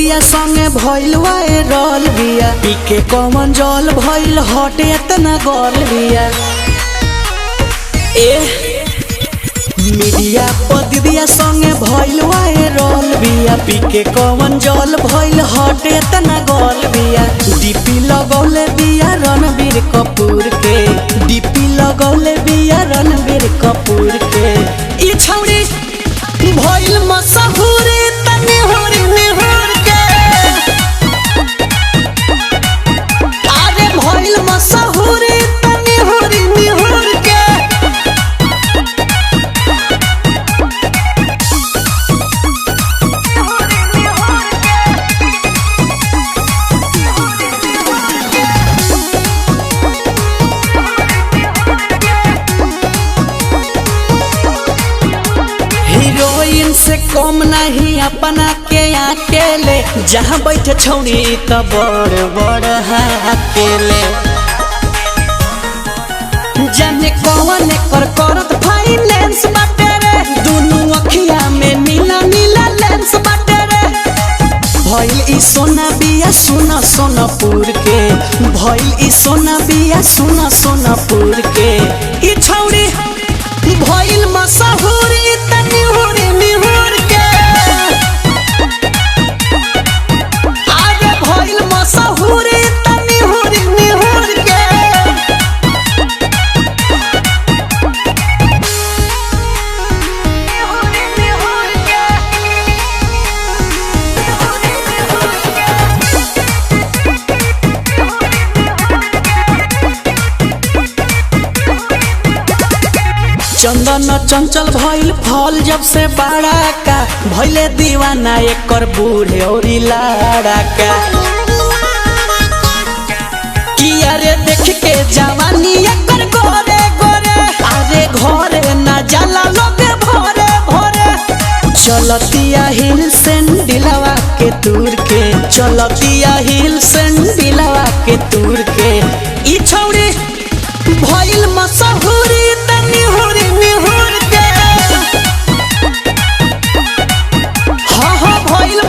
दिया संगे भइल वायरल बिया पीके कमन जल भइल हटे इतना गल बिया मीडिया पर दिया संगे भइल वायरल बिया पीके कमन जल भइल हटे इतना गल बिया डीपी लगौले बिया रणबीर कपूर के डीपी लगौले बिया रणबीर कपूर के ई छौरी भइल मशहूर तनी होरी निहुर के अरे भइल मशहूर तनी होरी निहुर के हीरोइन से कम नहीं अपना के अकेले जहाँ बैठे छौरी त बड़ बड़ अकेले जाने कौन कर करत फाइनेंस बाटे रे दोनों अखिया में नीला नीला लेंस बाटे रे भइल ई सोना बिया सोना सोनापुर के भइल ई सोना बिया सोना सोनापुर के ई छौरी भइल मशहूर तनी होरी निहुर के आगे भइल मशहूर तनी होरी निहुर के चंदन चंचल भइल फल जब से बड़ा का भइले दीवाना एकर बूढ़े और लाड़ा का किया रे देख के जवानी एकर गोरे गोरे अरे घरे ना जाला लोग भरे भरे चलतिया हिल सेंडिलवा के दूर के चलतिया हिल सेंडिलवा के दूर के ई छौरी भइल मशहूर तनी होरी निहुर के हाँ हाँ भइल